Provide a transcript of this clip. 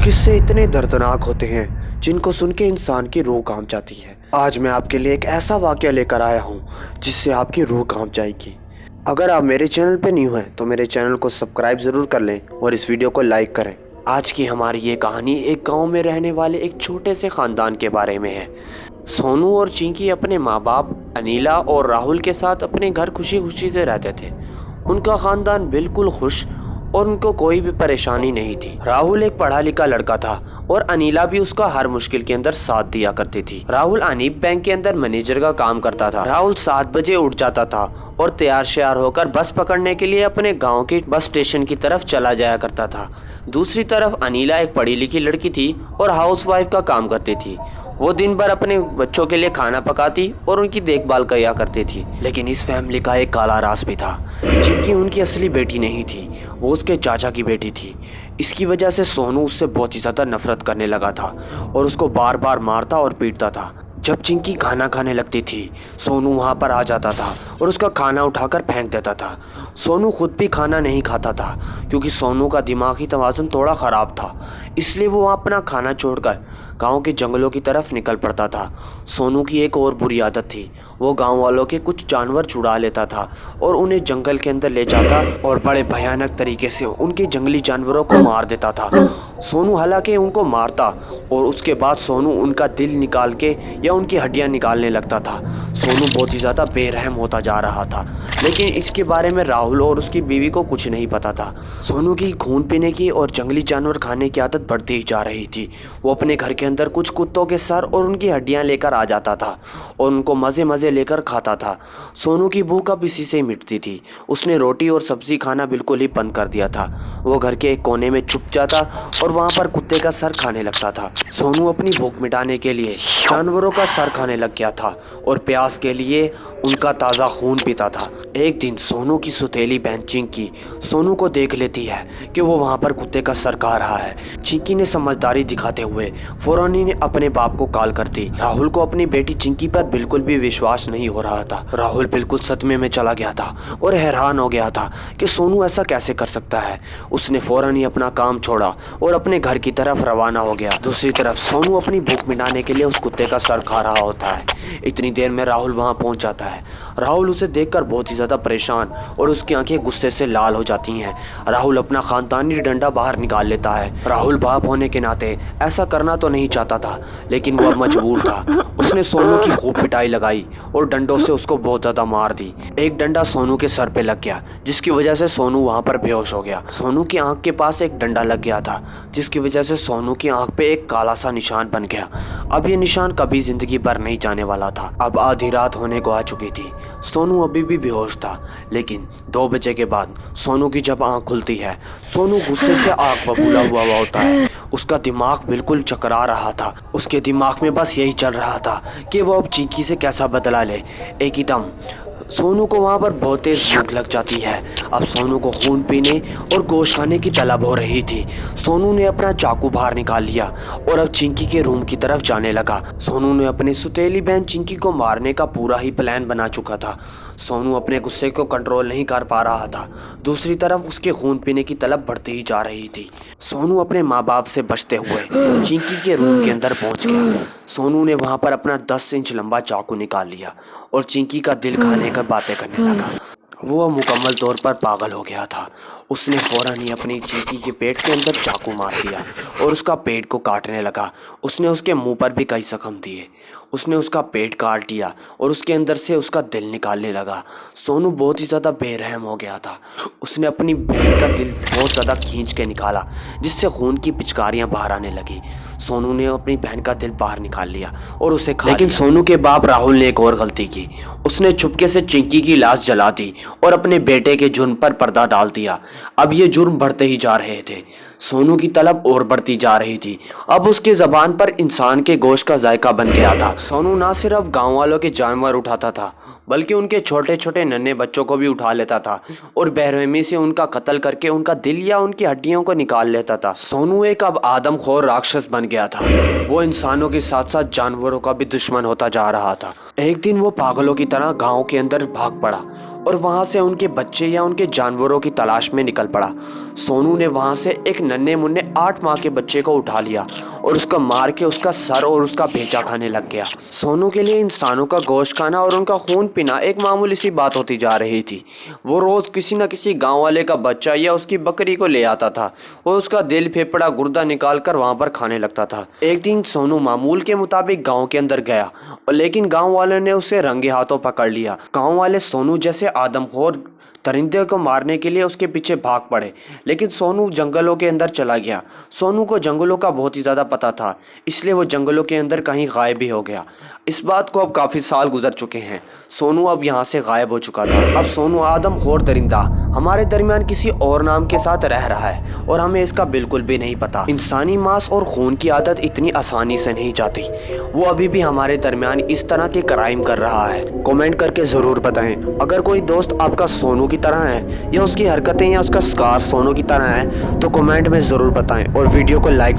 किस्से इतने दर्दनाक होते हैं जिनको सुन के इंसान की रूह कांप जाती है। आज मैं आपके लिए एक ऐसा वाकया लेकर आया हूँ जिससे आपकी रूह कांप जाएगी। अगर आप मेरे चैनल पे न्यू हैं तो मेरे चैनल को सब्सक्राइब ज़रूर कर लें और इस वीडियो को लाइक करें। आज की हमारी ये कहानी एक गांव में रहने वाले एक छोटे से ख़ानदान के बारे में है। सोनू और चिंकी अपने माँ बाप अनीला और राहुल के साथ अपने घर खुशी खुशी से रहते थे। उनका ख़ानदान बिल्कुल खुश और उनको कोई भी परेशानी नहीं थी। राहुल एक पढ़ा लिखा लड़का था और अनीला भी उसका हर मुश्किल के अंदर साथ दिया करती थी। राहुल अनीब बैंक के अंदर मैनेजर का काम करता था। राहुल 7 बजे उठ जाता था और तैयार श्यार होकर बस पकड़ने के लिए अपने गांव के बस स्टेशन की तरफ चला जाया करता था। दूसरी तरफ अनीला एक पढ़ी लिखी लड़की थी और हाउसवाइफ का काम करती थी। वो दिन भर अपने बच्चों के लिए खाना पकाती और उनकी देखभाल किया करती थी। लेकिन इस फैमिली का एक काला राज भी था। चिंकी उनकी असली बेटी नहीं थी, वो उसके चाचा की बेटी थी। इसकी वजह से सोनू उससे बहुत ही ज़्यादा नफरत करने लगा था और उसको बार बार मारता और पीटता था। जब चिंकी खाना खाने लगती थी सोनू वहाँ पर आ जाता था और उसका खाना उठाकर फेंक देता था। सोनू खुद भी खाना नहीं खाता था क्योंकि सोनू का दिमागी तवाज़ुन थोड़ा ख़राब था, इसलिए वो अपना खाना छोड़कर गांव के जंगलों की तरफ निकल पड़ता था। सोनू की एक और बुरी आदत थी, वो गांव वालों के कुछ जानवर छुड़ा लेता था और उन्हें जंगल के अंदर ले जाता और बड़े भयानक तरीके से उनके जंगली जानवरों को मार देता था। सोनू हालांकि उनको मारता और उसके बाद सोनू उनका दिल निकाल के या उनकी हड्डियां निकालने लगता था। सोनू बहुत ही ज़्यादा बेरहम होता जा रहा था, लेकिन इसके बारे में राहुल और उसकी बीवी को कुछ नहीं पता था। सोनू की खून पीने की और जंगली जानवर खाने की आदत बढ़ती ही जा रही थी। वो अपने घर के अंदर कुछ कुत्तों के सर और उनकी हड्डियां लेकर आ जाता था और उनको मज़े मज़े लेकर खाता था। सोनू की भूख अब इसी से मिटती थी। उसने रोटी और सब्जी खाना बिल्कुल ही बंद कर दिया था। वो घर के एक कोने में छुप जाता और वहाँ पर कुत्ते का सर खाने लगता था। सोनू अपनी भूख मिटाने के लिए जानवरों का सर खाने लग गया था और प्यास के लिए उनका ताज़ा खून पीता था। एक दिन सोनू की सौतेली बहन चिंकी सोनू को देख लेती है कि वो वहाँ पर कुत्ते का सर खा रहा है। चिंकी ने समझदारी दिखाते हुए फौरन ही अपने बाप को कॉल कर दी। राहुल को अपनी बेटी चिंकी पर बिल्कुल भी विश्वास नहीं हो रहा था। राहुल बिल्कुल सदमे में चला गया था और हैरान हो गया था कि सोनू ऐसा कैसे कर सकता है। उसने फौरन ही अपना काम छोड़ा और अपने घर की तरफ रवाना हो गया। दूसरी तरफ सोनू अपनी भूख मिटाने के लिए उस कुत्ते का सर खा रहा होता है। इतनी देर में राहुल वहां पहुंच जाता है। राहुल उसे देखकर बहुत ही ज़्यादा परेशान और उसकी आंखें गुस्से से लाल हो जाती हैं। राहुल अपना खानदानी डंडा बाहर निकाल लेता है। राहुल बाप होने के नाते ऐसा करना तो नहीं चाहता था, लेकिन वह मजबूर था। उसने सोनू की खूब पिटाई लगाई और डंडों से उसको बहुत ज़्यादा मार दी। एक डंडा सोनू के सर पे लग गया, जिसकी वजह से सोनू वहाँ पर बेहोश हो गया। सोनू की आंख के पास एक डंडा लग गया था, जिसकी वजह से सोनू की आंख पे एक काला सा निशान बन गया। अब ये निशान कभी जिंदगी भर नहीं जाने वाला था। अब आधी रात होने को आ चुकी थी। सोनू अभी भी बेहोश था, लेकिन 2 बजे के बाद सोनू की जब आंख खुलती है, सोनू गुस्से से आंख बबूला हुआ होता है। उसका दिमाग बिल्कुल चकरा रहा था। उसके दिमाग में बस यही चल रहा था कि वो अब चिंकी से कैसा बदला ले। एक ही दम सोनू को वहाँ पर बहुत तेज भूख लग जाती है। अब सोनू को खून पीने और गोश्त खाने की तलब हो रही थी। सोनू ने अपना चाकू बाहर निकाल लिया और अब चिंकी के रूम की तरफ जाने लगा। सोनू ने अपनी सुतेली बहन चिंकी को मारने का पूरा ही प्लान बना चुका था। सोनू अपने गुस्से को कंट्रोल नहीं कर पा रहा था। दूसरी तरफ उसके खून पीने की तलब बढ़ती ही जा रही थी। सोनू अपने माँ बाप से बचते हुए चिंकी के रूम के अंदर पहुंच गया। सोनू ने वहां पर अपना 10 इंच लंबा चाकू निकाल लिया और चिंकी का दिल खाने का बातें करने लगा। वो मुकम्मल तौर पर पागल हो गया था। उसने फौरन ही अपनी चिंकी के पेट के अंदर चाकू मार दिया और उसका पेट को काटने लगा। उसने उसके मुंह पर भी कई जख्म दिए। उसने उसका पेट काट दिया और उसके अंदर से उसका दिल निकालने लगा। सोनू बहुत ही ज़्यादा बेरहम हो गया था। उसने अपनी बहन का दिल बहुत ज़्यादा खींच के निकाला, जिससे खून की पिचकारियाँ बाहर आने लगी। सोनू ने अपनी बहन का दिल बाहर निकाल लिया और उसे खा लिया। लेकिन सोनू के बाप राहुल ने एक और गलती की। उसने चुपके से चिंकी की लाश जला दी और अपने बेटे के जुर्म पर पर्दा डाल दिया। अब ये जुर्म बढ़ते ही जा रहे थे। सोनू की तलब और बढ़ती जा रही थी। अब उसके ज़बान पर इंसान के गोश्त का जायका बन गया था। सोनू ना सिर्फ गांव वालों के जानवर उठाता था, बल्कि उनके छोटे छोटे नन्हे बच्चों को भी उठा लेता था और बेरहमी से उनका कत्ल करके उनका दिल या उनकी हड्डियों को निकाल लेता था। सोनू एक अब आदमखोर राक्षस बन गया था। वो इंसानों के साथ साथ जानवरों का भी दुश्मन होता जा रहा था। एक दिन वो पागलों की तरह गांव के अंदर भाग पड़ा और वहां से उनके बच्चे या उनके जानवरों की तलाश में निकल पड़ा। सोनू ने वहां से एक नन्हे मुन्ने 8 माह के बच्चे को उठा लिया और उसको मार के उसका सर और उसका भेजा खाने लग गया। सोनू के लिए इंसानों का गोश्त खाना और उनका खून पीना एक मामूली सी बात होती जा रही थी। वो रोज़ किसी न किसी गाँव वाले का बच्चा या उसकी बकरी को ले आता था और उसका दिल, फेफड़ा, गुर्दा निकाल कर वहाँ पर खाने लगता था। एक दिन सोनू मामूल के मुताबिक गाँव के अंदर गया और लेकिन गाँव वालों ने उसे रंगे हाथों पकड़ लिया। गाँव वाले सोनू जैसे आदमखोर दरिंदे को मारने के लिए उसके पीछे भाग पड़े, लेकिन सोनू जंगलों के अंदर चला गया। सोनू को जंगलों का बहुत ही ज़्यादा पता था, इसलिए वो जंगलों के अंदर कहीं गायब भी हो गया। इस बात को अब काफ़ी साल गुजर चुके हैं। सोनू अब यहाँ से गायब हो चुका था। अब सोनू आदमखोर दरिंदा हमारे दरमियान किसी और नाम के साथ रह रहा है और हमें इसका बिल्कुल भी नहीं पता। इंसानी मांस और खून की आदत इतनी आसानी से नहीं जाती। वो अभी भी हमारे दरमियान इस तरह के क्राइम कर रहा है। कमेंट करके ज़रूर बताएं। अगर कोई दोस्त आपका सोनू की तरह है या उसकी हरकतें या उसका स्कार सोनू की तरह है तो कमेंट में ज़रूर बताएं और वीडियो को लाइक